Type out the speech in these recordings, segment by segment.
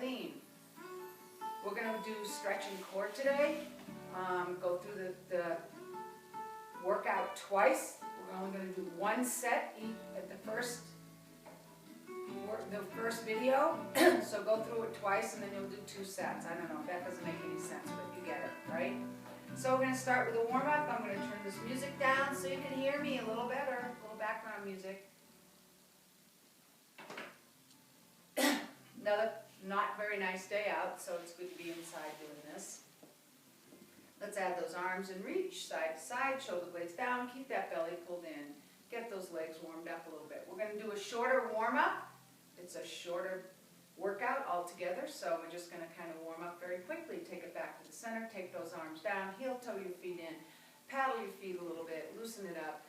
clean. We're going to do stretch and core today. Go through the workout twice. We're only going to do one set at the first video. So go through it twice and then you'll do 2 sets. I don't know if that doesn't make any sense, but you get it, right? So we're going to start with a warm-up. I'm going to turn this music down so you can hear me a little better. A little background music. Another not very nice day out, so it's good to be inside doing this. Let's add those arms in reach, side to side, shoulder blades down, keep that belly pulled in. Get those legs warmed up a little bit. We're going to do a shorter warm-up. It's a shorter workout altogether, so we're just going to kind of warm up very quickly. Take it back to the center, take those arms down, heel toe your feet in, paddle your feet a little bit, loosen it up,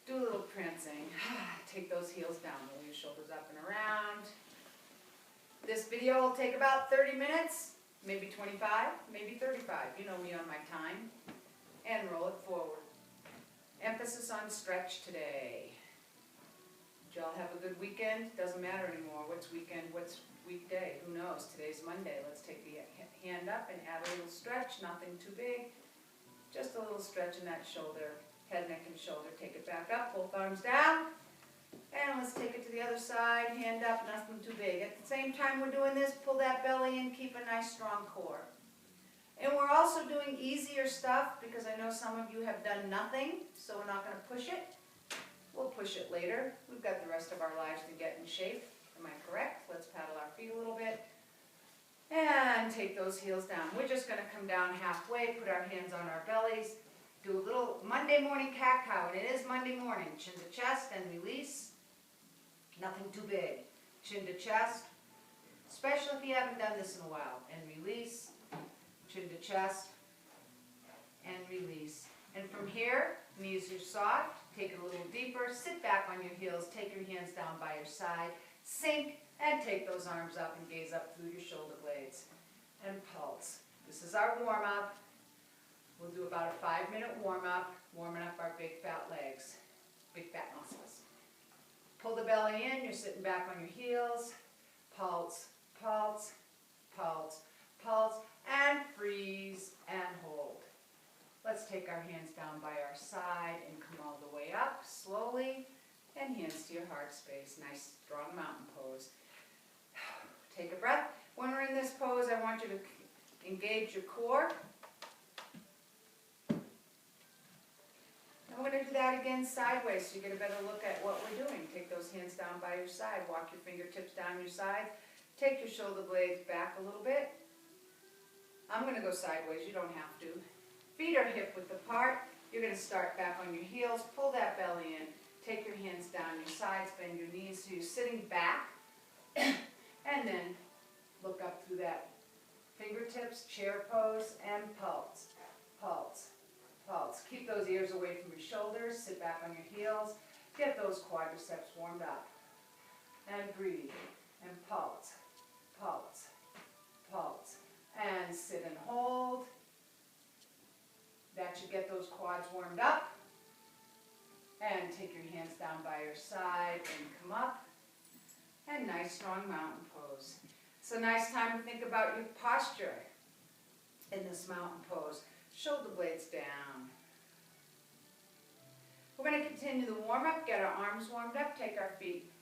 do a little prancing. Take those heels down, roll your shoulders up and around. This video will take about 30 minutes, maybe 25, maybe 35. You know me on my time. And roll it forward. Emphasis on stretch today. Did y'all have a good weekend? Doesn't matter anymore. What's weekend? What's weekday? Who knows? Today's Monday. Let's take the hand up and add a little stretch. Nothing too big. Just a little stretch in that shoulder. Head, neck, and shoulder. Take it back up. Both arms down. And let's take it to the other side, hand up, nothing too big. At the same time we're doing this, pull that belly in, keep a nice strong core. And we're also doing easier stuff because I know some of you have done nothing, so we're not going to push it. We'll push it later. We've got the rest of our lives to get in shape. Am I correct? Let's paddle our feet a little bit. And take those heels down. We're just going to come down halfway, put our hands on our bellies. Do a little Monday morning cat-cow, and it is Monday morning. Chin to chest and release. Nothing too big. Chin to chest, especially if you haven't done this in a while. And release. Chin to chest and release. And from here, knees are soft. Take it a little deeper. Sit back on your heels. Take your hands down by your side. Sink and take those arms up and gaze up through your shoulder blades. And pulse. This is our warm-up. We'll do about a 5-minute warm-up, warming up our big fat legs, big fat muscles. Pull the belly in, you're sitting back on your heels. Pulse, pulse, pulse, pulse, and freeze and hold. Let's take our hands down by our side and come all the way up slowly, and hands to your heart space. Nice, strong mountain pose. Take a breath. When we're in this pose, I want you to engage your core. And we're going to do that again sideways so you get a better look at what we're doing. Take those hands down by your side. Walk your fingertips down your side. Take your shoulder blades back a little bit. I'm going to go sideways. You don't have to. Feet are hip width apart. You're going to start back on your heels. Pull that belly in. Take your hands down your sides. Bend your knees so you're sitting back. And then look up through that fingertips, chair pose, and pulse. Pulse. Pulse. Keep those ears away from your shoulders. Sit back on your heels. Get those quadriceps warmed up. And breathe. And pulse. Pulse. Pulse. And sit and hold. That should get those quads warmed up. And take your hands down by your side and come up. And nice strong mountain pose. It's a nice time to think about your posture in this mountain pose. Shoulder blades down. We're going to continue the warm-up, get our arms warmed up, take our feet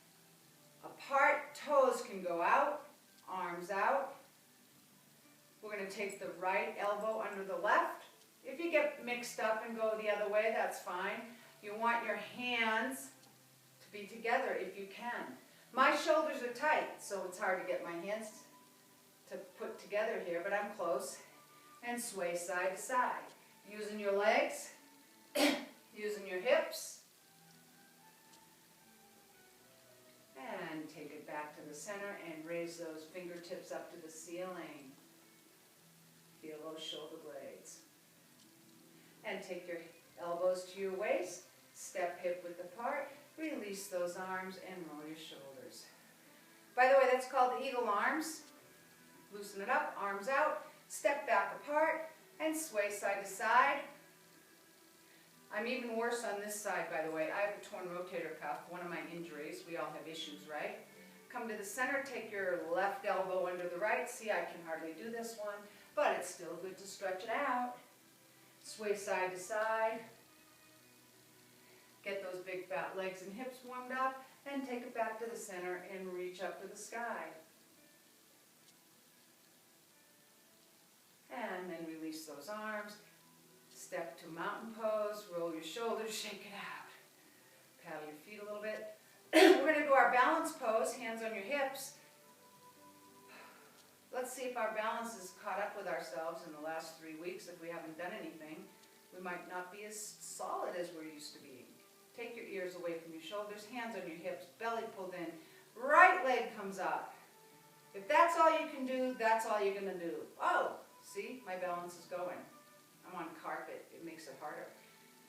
apart, toes can go out, arms out. We're going to take the right elbow under the left. If you get mixed up and go the other way, that's fine. You want your hands to be together if you can. My shoulders are tight, so it's hard to get my hands to put together here, but I'm close. And sway side to side. Using your legs, using your hips. And take it back to the center and raise those fingertips up to the ceiling. Feel those shoulder blades. And take your elbows to your waist. Step hip width apart. Release those arms and roll your shoulders. By the way, that's called the eagle arms. Loosen it up, arms out. Step back apart and sway side to side. I'm even worse on this side, by the way. I have a torn rotator cuff, one of my injuries. We all have issues, right? Come to the center, take your left elbow under the right. See, I can hardly do this one, but it's still good to stretch it out. Sway side to side. Get those big fat legs and hips warmed up, and take it back to the center and reach up to the sky. And then release those arms. Step to mountain pose, roll your shoulders, shake it out. Paddle your feet a little bit. We're going to do our balance pose, hands on your hips. Let's see if our balance is caught up with ourselves in the last 3 weeks. If we haven't done anything, we might not be as solid as we're used to being. Take your ears away from your shoulders, hands on your hips, belly pulled in, right leg comes up. If that's all you can do, that's all you're going to do. Oh, see, my balance is going. I'm on carpet, it makes it harder.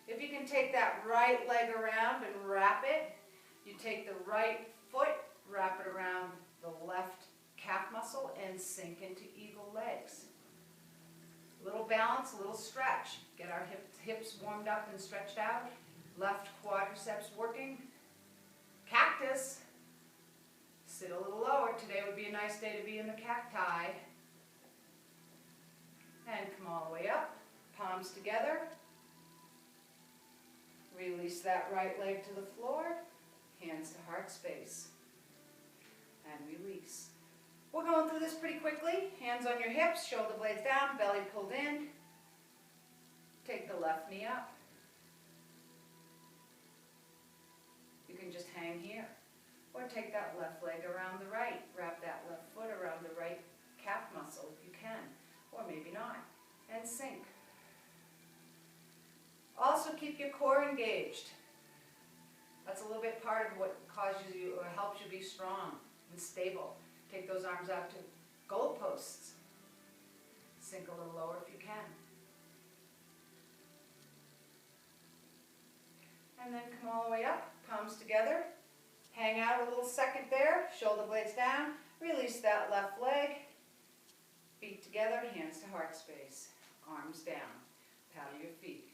If you can take that right leg around and wrap it, you take the right foot, wrap it around the left calf muscle and sink into eagle legs. A little balance, a little stretch. Get our hips warmed up and stretched out. Left quadriceps working. Cactus. Sit a little lower. Today would be a nice day to be in the cacti. And come all the way up. Palms together. Release that right leg to the floor. Hands to heart space. And release. We're going through this pretty quickly. Hands on your hips, shoulder blades down, belly pulled in. Take the left knee up. You can just hang here. Or take that left leg around the right. Wrap that left foot around the right calf muscle if you can. Or maybe not. And sink. Also keep your core engaged. That's a little bit part of what causes you or helps you be strong and stable. Take those arms out to goalposts. Sink a little lower if you can. And then come all the way up, palms together. Hang out a little second there, shoulder blades down. Release that left leg. Feet together, hands to heart space. Arms down. Paddle your feet.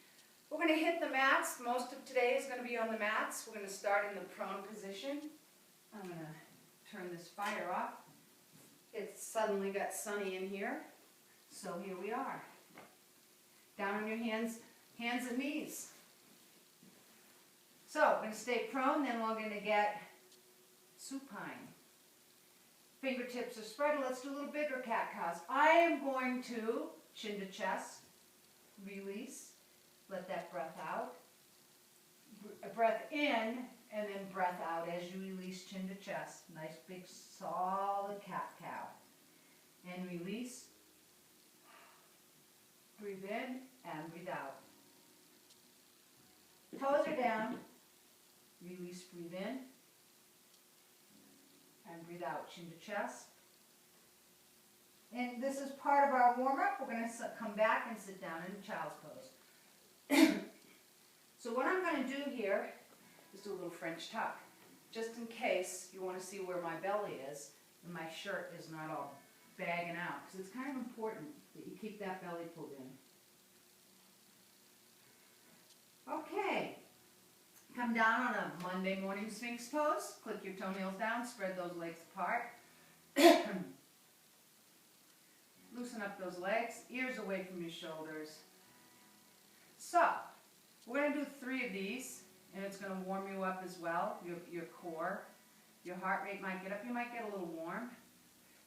We're going to hit the mats. Most of today is going to be on the mats. We're going to start in the prone position. I'm going to turn this fire off. It's suddenly got sunny in here. So here we are. Down on your hands and knees. So we're going to stay prone, then we're going to get supine. Fingertips are spread. Let's do a little bigger cat-cows. I am going to chin to chest, release, let that breath out. Breath in, and then breath out as you release chin to chest. Nice big solid cat-cow. And release. Breathe in and breathe out. Toes are down. Release, breathe in. And breathe out, chin to chest. And this is part of our warm-up. We're going to come back and sit down in child's pose. So what I'm going to do here is do a little French tuck, just in case you want to see where my belly is and my shirt is not all bagging out, because it's kind of important that you keep that belly pulled in. Okay, come down on a Monday morning Sphinx pose, click your toenails down, spread those legs apart. Loosen up those legs, ears away from your shoulders. So, we're going to do 3 of these, and it's going to warm you up as well, your core. Your heart rate might get up, you might get a little warm.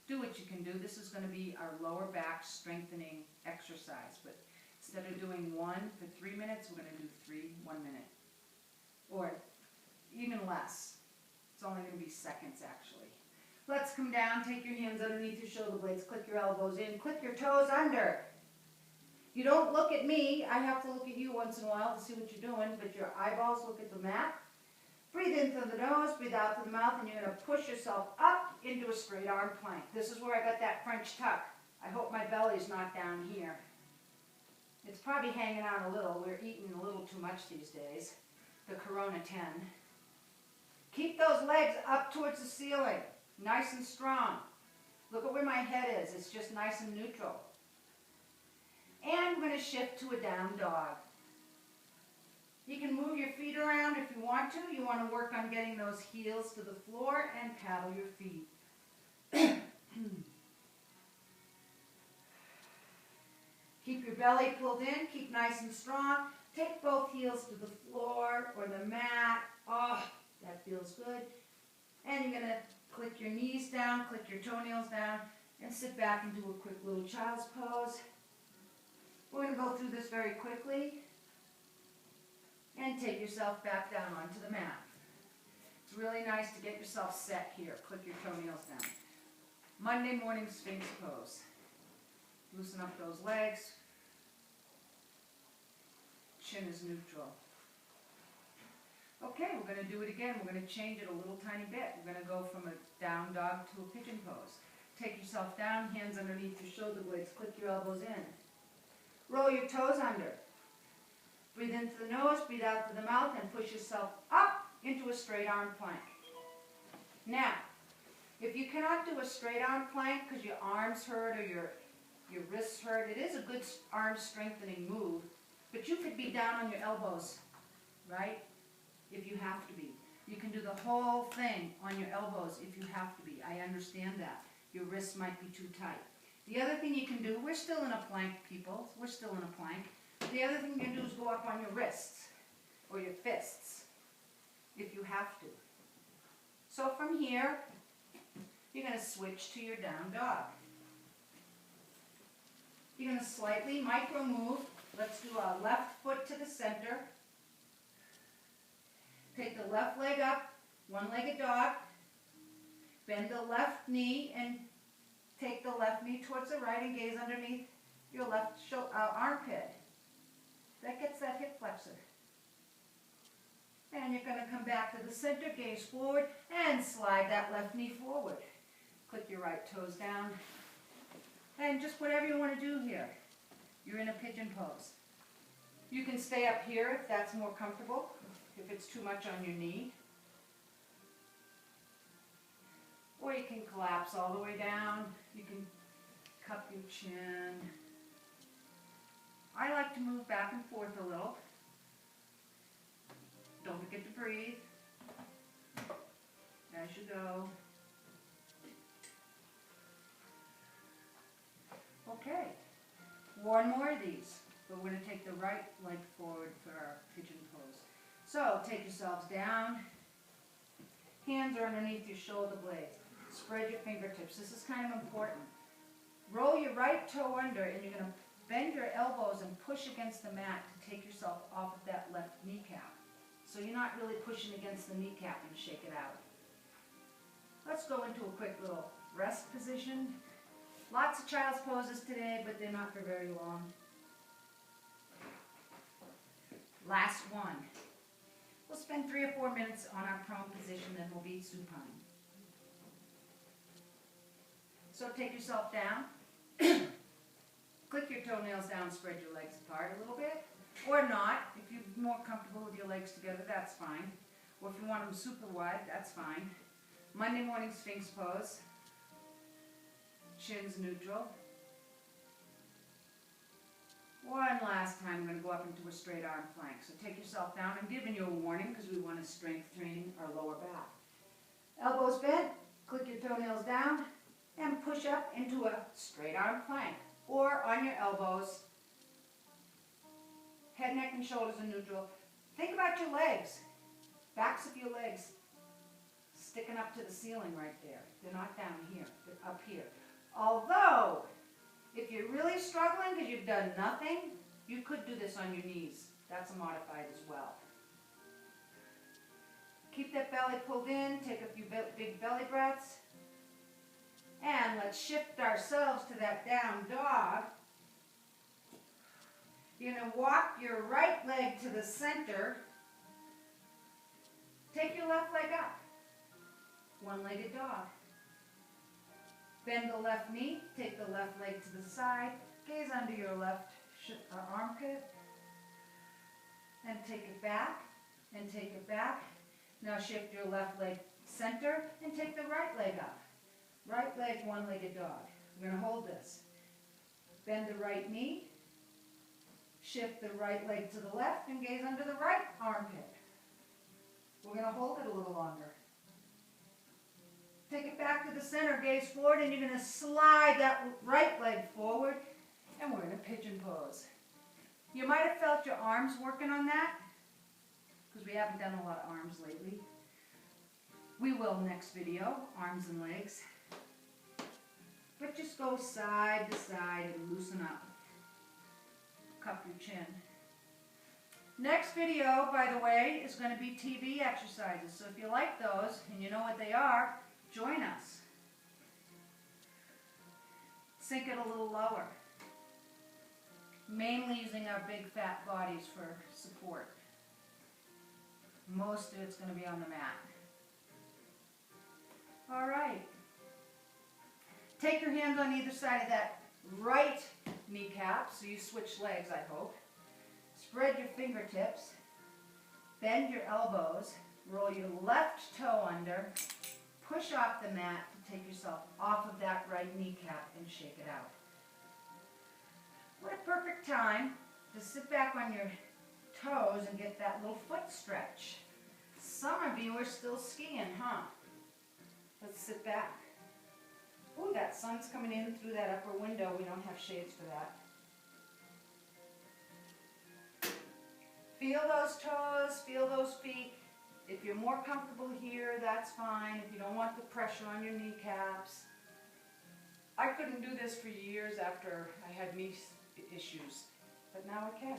Do what you can do. This is going to be our lower back strengthening exercise, but instead of doing 1 for 3 minutes, we're going to do 3, 1 minute. Or even less. It's only going to be seconds, actually. Let's come down, take your hands underneath your shoulder blades, click your elbows in, click your toes under. You don't look at me. I have to look at you once in a while to see what you're doing, but your eyeballs look at the mat. Breathe in through the nose, breathe out through the mouth, and you're going to push yourself up into a straight arm plank. This is where I got that French tuck. I hope my belly's not down here. It's probably hanging out a little. We're eating a little too much these days. The Corona 10. Keep those legs up towards the ceiling, nice and strong. Look at where my head is. It's just nice and neutral. And we're going to shift to a down dog. You can move your feet around if you want to. You want to work on getting those heels to the floor and paddle your feet. Keep your belly pulled in, keep nice and strong. Take both heels to the floor or the mat. Oh, that feels good. And you're going to click your knees down, click your toenails down, and sit back and do a quick little child's pose. We're going to go through this very quickly. And take yourself back down onto the mat. It's really nice to get yourself set here. Click your toenails down. Monday morning Sphinx pose. Loosen up those legs. Chin is neutral. Okay, we're going to do it again. We're going to change it a little tiny bit. We're going to go from a down dog to a pigeon pose. Take yourself down, hands underneath your shoulder blades. Click your elbows in. Roll your toes under. Breathe into the nose, breathe out through the mouth, and push yourself up into a straight arm plank. Now, if you cannot do a straight arm plank because your arms hurt or your wrists hurt, it is a good arm strengthening move, but you could be down on your elbows, right? If you have to be. You can do the whole thing on your elbows if you have to be. I understand that. Your wrists might be too tight. The other thing you can do, we're still in a plank, people. We're still in a plank. The other thing you can do is go up on your wrists or your fists if you have to. So from here, you're going to switch to your down dog. You're going to slightly micro move. Let's do a left foot to the center. Take the left leg up, one-legged dog. Bend the left knee and take the left knee towards the right and gaze underneath your left armpit. That gets that hip flexor. And you're going to come back to the center, gaze forward, and slide that left knee forward. Click your right toes down. And just whatever you want to do here. You're in a pigeon pose. You can stay up here if that's more comfortable, if it's too much on your knee. Or you can collapse all the way down. You can cup your chin. I like to move back and forth a little. Don't forget to breathe as you go. Okay, one more of these, but we're going to take the right leg forward for our pigeon pose. So take yourselves down. Hands are underneath your shoulder blades. Spread your fingertips. This is kind of important. Roll your right toe under, and you're going to bend your elbows and push against the mat to take yourself off of that left kneecap. So you're not really pushing against the kneecap and shake it out. Let's go into a quick little rest position. Lots of child's poses today, but they're not for very long. Last one. We'll spend 3 or 4 minutes on our prone position, then we'll be supine. So take yourself down. Click your toenails down, spread your legs apart a little bit. Or not. If you're more comfortable with your legs together, that's fine. Or if you want them super wide, that's fine. Monday morning Sphinx pose. Chin's neutral. One last time, we're going to go up into a straight arm plank. So take yourself down. I'm giving you a warning because we want to strength train our lower back. Elbows bent, click your toenails down, and push up into a straight arm plank. Or on your elbows. Head, neck, and shoulders are neutral. Think about your legs. Backs of your legs sticking up to the ceiling right there. They're not down here. They're up here. Although, if you're really struggling because you've done nothing, you could do this on your knees. That's a modified as well. Keep that belly pulled in. Take a few big belly breaths. And let's shift ourselves to that down dog. You're going to walk your right leg to the center. Take your left leg up. One-legged dog. Bend the left knee. Take the left leg to the side. Gaze under your left armpit. And take it back. And take it back. Now shift your left leg center and take the right leg up. Right leg, one-legged dog. We're going to hold this. Bend the right knee. Shift the right leg to the left and gaze under the right armpit. We're going to hold it a little longer. Take it back to the center, gaze forward, and you're going to slide that right leg forward, and we're in a pigeon pose. You might have felt your arms working on that, because we haven't done a lot of arms lately. We will next video, arms and legs. But just go side to side and loosen up. Cup your chin. Next video, by the way, is going to be TV exercises. So if you like those, and you know what they are, join us. Sink it a little lower. Mainly using our big fat bodies for support. Most of it's going to be on the mat. All right. Take your hands on either side of that right kneecap, so you switch legs, I hope. Spread your fingertips. Bend your elbows. Roll your left toe under. Push off the mat to take yourself off of that right kneecap and shake it out. What a perfect time to sit back on your toes and get that little foot stretch. Some of you are still skiing, huh? Let's sit back. Ooh, that sun's coming in through that upper window. We don't have shades for that. Feel those toes, feel those feet. If you're more comfortable here, that's fine. If you don't want the pressure on your kneecaps. I couldn't do this for years after I had knee issues, but now I can.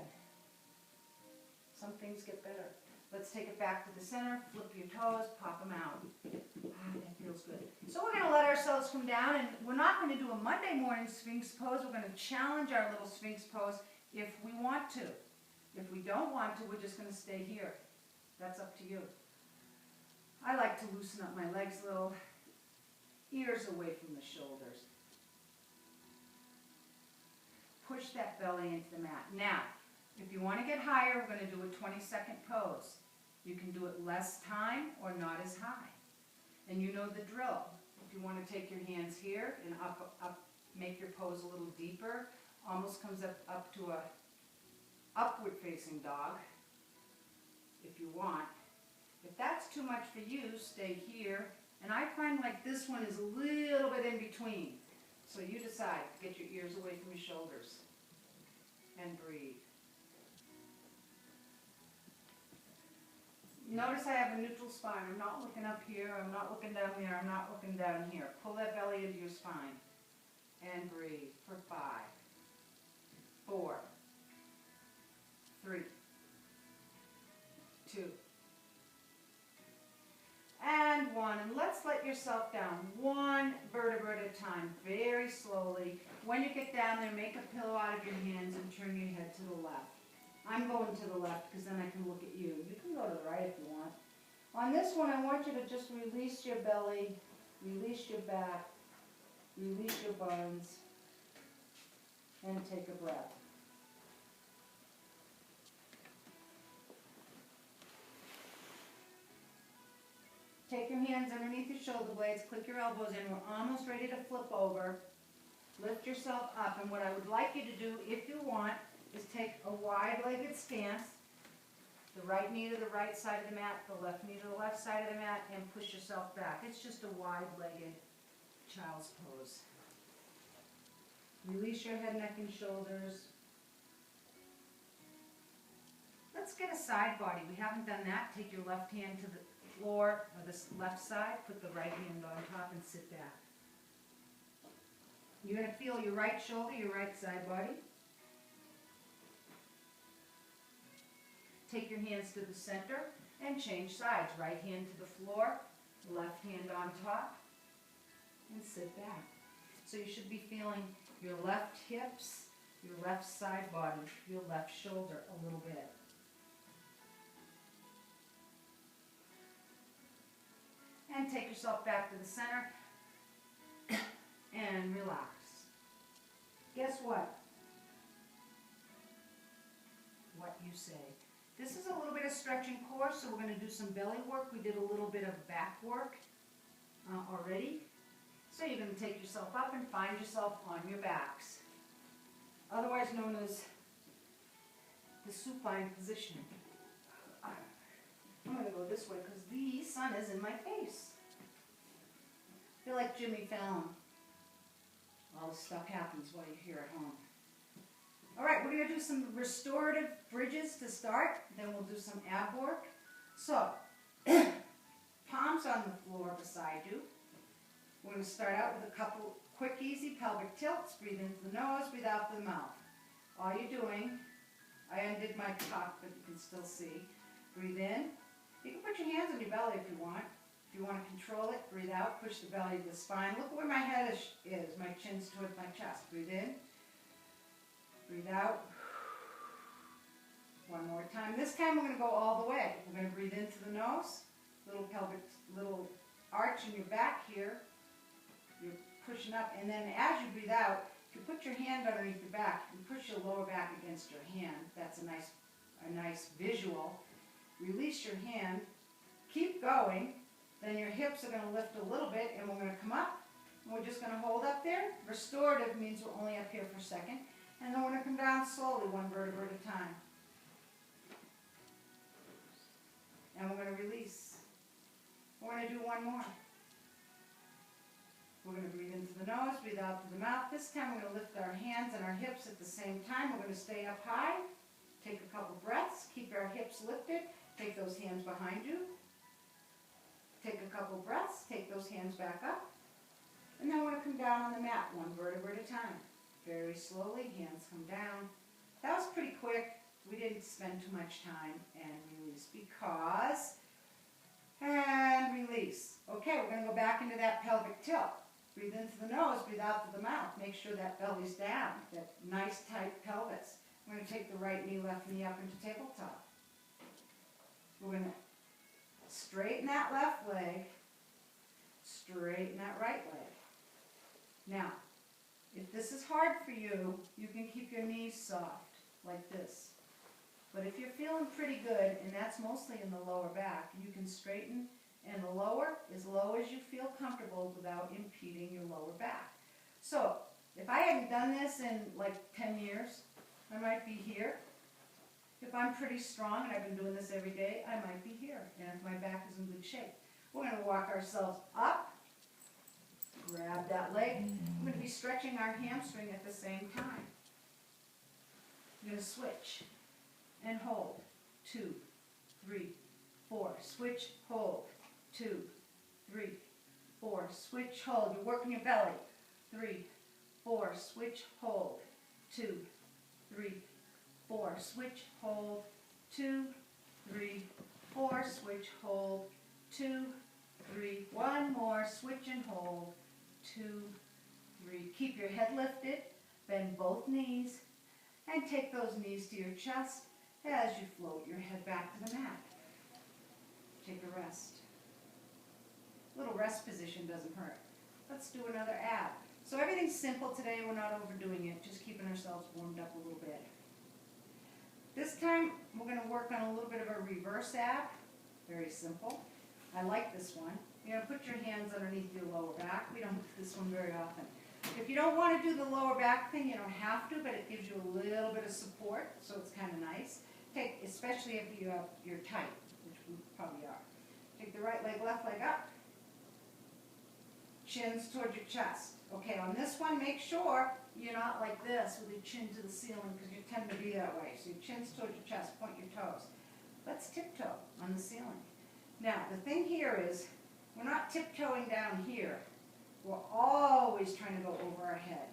Some things get better. Let's take it back to the center, flip your toes, pop them out. That feels good. So we're going to let ourselves come down, and we're not going to do a Monday morning Sphinx pose. We're going to challenge our little Sphinx pose if we want to. If we don't want to, we're just going to stay here. That's up to you. I like to loosen up my legs a little, ears away from the shoulders. Push that belly into the mat. Now, if you want to get higher, we're going to do a 20-second pose. You can do it less time or not as high. And you know the drill. If you want to take your hands here and up, make your pose a little deeper, almost comes up to a upward facing dog, if you want. If that's too much for you, stay here. And I find like this one is a little bit in between. So you decide. Get your ears away from your shoulders. And breathe. Notice I have a neutral spine. I'm not looking up here. I'm not looking down there. I'm not looking down here. Pull that belly into your spine. And breathe for 5, 4, 3, 2, and 1. And let's let yourself down one vertebra at a time, very slowly. When you get down there, make a pillow out of your hands and turn your head to the left. I'm going to the left because then I can look at you. You can go to the right if you want. On this one, I want you to just release your belly, release your back, release your bones, and take a breath. Take your hands underneath your shoulder blades, click your elbows in. We're almost ready to flip over. Lift yourself up, and what I would like you to do, if you want, is take a wide-legged stance, the right knee to the right side of the mat, the left knee to the left side of the mat, and push yourself back. It's just a wide-legged child's pose. Release your head, neck, and shoulders. Let's get a side body. We haven't done that. Take your left hand to the floor, or the left side, put the right hand on top, and sit back. You're going to feel your right shoulder, your right side body. Take your hands to the center and change sides. Right hand to the floor, left hand on top, and sit back. So you should be feeling your left hips, your left side body, your left shoulder a little bit. And take yourself back to the center and relax. Guess what? What you say. This is a little bit of stretching core, so we're going to do some belly work. We did a little bit of back work already. So you're going to take yourself up and find yourself on your backs. Otherwise known as the supine position. I'm going to go this way because the sun is in my face. I feel like Jimmy Fallon. All this stuff happens while you're here at home. All right, we're going to do some restorative bridges to start. Then we'll do some ab work. So, palms on the floor beside you. We're going to start out with a couple quick, easy pelvic tilts. Breathe into the nose, breathe out the mouth. All you're doing, I undid my cuff, but you can still see. Breathe in. You can put your hands on your belly if you want. If you want to control it, breathe out, push the belly to the spine. Look where my head is. My chin's towards my chest. Breathe in. Breathe out. One more time. This time we're going to go all the way. We're going to breathe into the nose. Little arch in your back here. You're pushing up. And then as you breathe out, if you put your hand underneath your back, you push your lower back against your hand. That's a nice visual. Release your hand. Keep going. Then your hips are going to lift a little bit, and we're going to come up. And we're just going to hold up there. Restorative means we're only up here for a second. And then we're going to come down slowly, one vertebra at a time. And we're going to release. We're going to do one more. We're going to breathe into the nose, breathe out through the mouth. This time we're going to lift our hands and our hips at the same time. We're going to stay up high. Take a couple breaths. Keep our hips lifted. Take those hands behind you. Take a couple breaths. Take those hands back up. And then we're going to come down on the mat, one vertebra at a time. Very slowly, hands come down. That was pretty quick. We didn't spend too much time. And release because, and release. Okay, we're going to go back into that pelvic tilt. Breathe into the nose, breathe out through the mouth. Make sure that belly's down, that nice tight pelvis. We're going to take the right knee, left knee up into tabletop. We're going to straighten that left leg, straighten that right leg. Now, if this is hard for you, you can keep your knees soft, like this. But if you're feeling pretty good, and that's mostly in the lower back, you can straighten and lower as low as you feel comfortable without impeding your lower back. So, if I hadn't done this in like 10 years, I might be here. If I'm pretty strong and I've been doing this every day, I might be here. And if my back is in good shape. We're going to walk ourselves up, grab that leg. We're going to be stretching our hamstring at the same time. We're going to switch and hold. 2, 3, 4. Switch, hold. 2, 3, 4. Switch, hold. You're working your belly. 3, 4. Switch, hold. 2, 3, 4. Switch, hold. 2, 3, 4. Switch, hold. 2, 3. One more. Switch and hold. 2, 3. Keep your head lifted. Bend both knees. And take those knees to your chest as you float your head back to the mat. Take a rest. Little rest position doesn't hurt. Let's do another ab. So everything's simple today. We're not overdoing it. Just keeping ourselves warmed up a little bit. This time, we're going to work on a little bit of a reverse ab. Very simple. I like this one. You're going to put your hands underneath your lower back. We don't do this one very often. If you don't want to do the lower back thing, you don't have to, but it gives you a little bit of support, so it's kind of nice. Take, especially if you're tight, which we probably are. Take the right leg, left leg up. Chins towards your chest. Okay, on this one, make sure you're not like this with your chin to the ceiling because you tend to be that way. So your chin's towards your chest, point your toes. Let's tiptoe on the ceiling. Now, the thing here is, we're not tiptoeing down here. We're always trying to go over our head.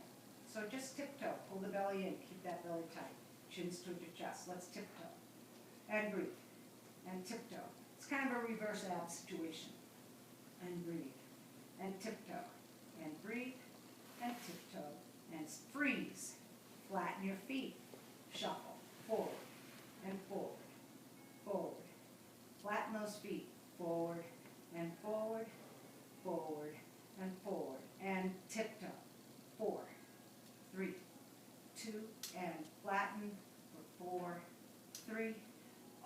So just tiptoe. Pull the belly in. Keep that belly tight. Chins towards your chest. Let's tiptoe. And breathe. And tiptoe. It's kind of a reverse ab situation. And breathe. And tiptoe. And breathe. And tiptoe. And freeze. Flatten your feet. Shuffle. Forward. And forward. Forward. Flatten those feet. Forward. And forward. Forward. And forward. And tiptoe. 4, 3, 2, and flatten for 4, 3.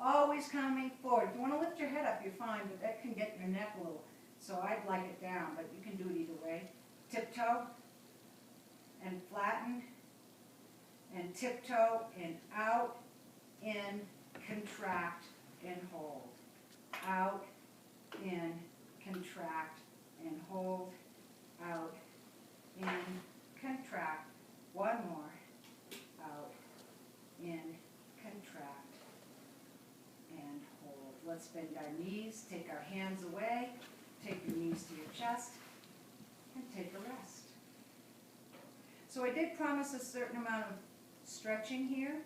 Always coming forward. If you want to lift your head up, you're fine, but that can get your neck a little. So I'd like it down, but you can do it either way. Tiptoe and flatten and tiptoe and out in, contract, and hold. Out, in, contract, and hold. Out, in, contract. One more. Out, in, contract, and hold. Let's bend our knees, take our hands away, take your knees to your chest, and take a rest. So I did promise a certain amount of stretching here.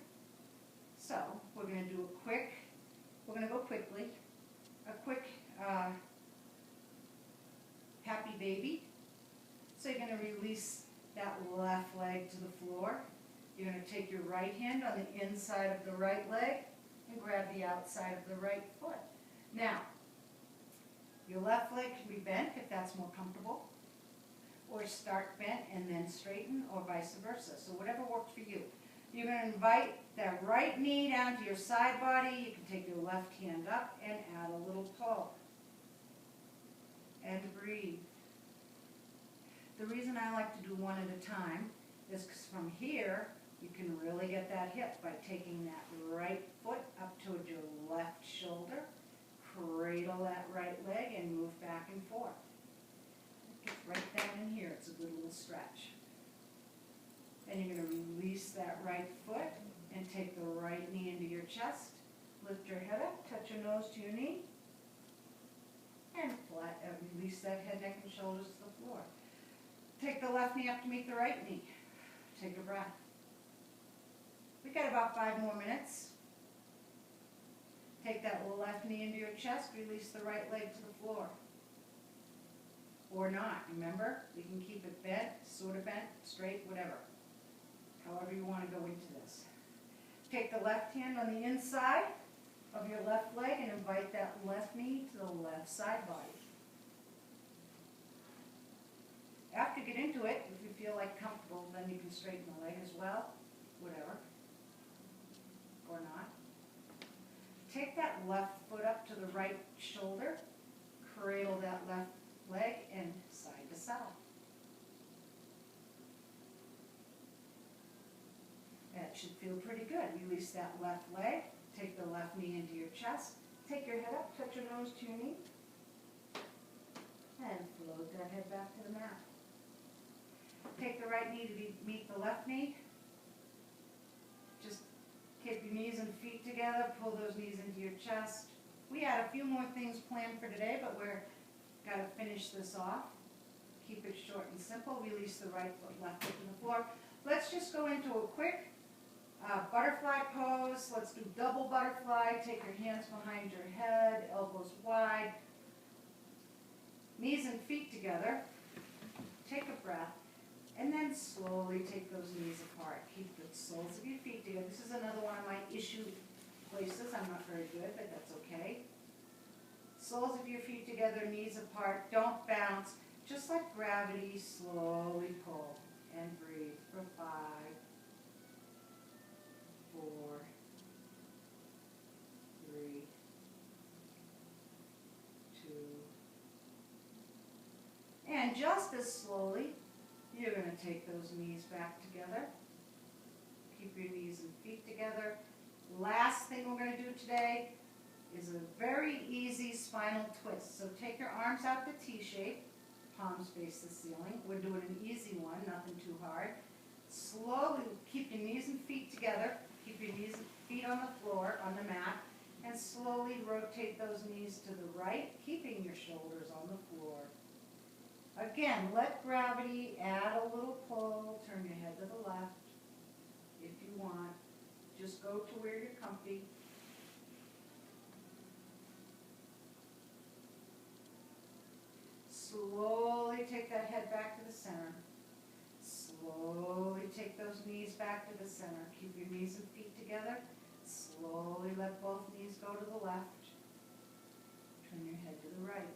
So we're going to do we're going to go quickly, a quick happy baby. So you're going to release that left leg to the floor. You're going to take your right hand on the inside of the right leg and grab the outside of the right foot. Now, your left leg can be bent if that's more comfortable, or start bent and then straighten, or vice versa. So whatever works for you. You're going to invite that right knee down to your side body. You can take your left hand up and add a little pull. And breathe. The reason I like to do one at a time is because from here, you can really get that hip by taking that right foot up toward your left shoulder, cradle that right leg, and move back and forth. Get right down in here. It's a good little stretch. Then you're going to release that right foot and take the right knee into your chest. Lift your head up, touch your nose to your knee, and release that head, neck, and shoulders to the floor. Take the left knee up to meet the right knee. Take a breath. We've got about 5 more minutes. Take that left knee into your chest, release the right leg to the floor. Or not, remember? We can keep it bent, sort of bent, straight, whatever. However you want to go into this. Take the left hand on the inside of your left leg and invite that left knee to the left side body. After you get into it, if you feel like comfortable, then you can straighten the leg as well, whatever, or not. Take that left foot up to the right shoulder, cradle that left leg, and side to side. That should feel pretty good. Release that left leg, take the left knee into your chest, take your head up, touch your nose to your knee, and float that head back to the mat. Take the right knee to meet the left knee. Just keep your knees and feet together, pull those knees into your chest. We had a few more things planned for today, but we're got to finish this off. Keep it short and simple. Release the right foot, left foot to the floor. Let's just go into a quick butterfly pose. Let's do double butterfly. Take your hands behind your head, elbows wide, knees and feet together. Take a breath, and then slowly take those knees apart. Keep the soles of your feet together. This is another one of my issue places. I'm not very good, but that's okay. Soles of your feet together, knees apart. Don't bounce. Just like gravity, slowly pull and breathe for 5, 4, 3, 2. And just as slowly, you're going to take those knees back together. Keep your knees and feet together. Last thing we're going to do today is a very easy spinal twist. So take your arms out to T-shape, palms face the ceiling. We're doing an easy one, nothing too hard. Slowly keep your knees and feet together. Keep your knees and feet on the floor, on the mat, and slowly rotate those knees to the right, keeping your shoulders on the floor. Again, let gravity add a little pull. Turn your head to the left if you want. Just go to where you're comfy. Slowly take that head back to the center. Slowly take those knees back to the center. Keep your knees and feet together. Slowly let both knees go to the left. Turn your head to the right.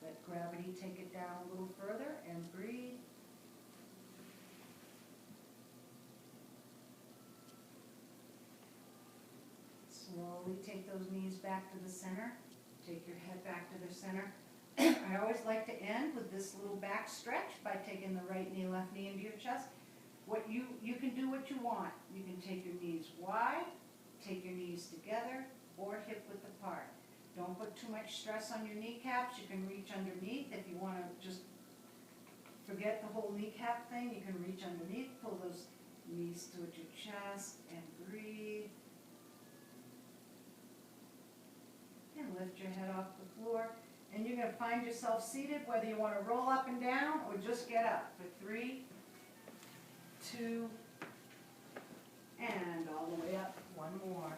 Let gravity take it down a little further and breathe. Slowly take those knees back to the center. Take your head back to the center. I always like to end with this little back stretch by taking the right knee, left knee into your chest. You can do what you want. You can take your knees wide, take your knees together, or hip width apart. Don't put too much stress on your kneecaps. You can reach underneath if you want to just forget the whole kneecap thing. You can reach underneath, pull those knees towards your chest, and breathe. And lift your head off the floor. And you're going to find yourself seated, whether you want to roll up and down or just get up for 3, 2, and all the way up. One more.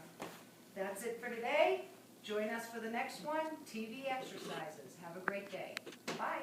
That's it for today. Join us for the next one, TV exercises. Have a great day. Bye.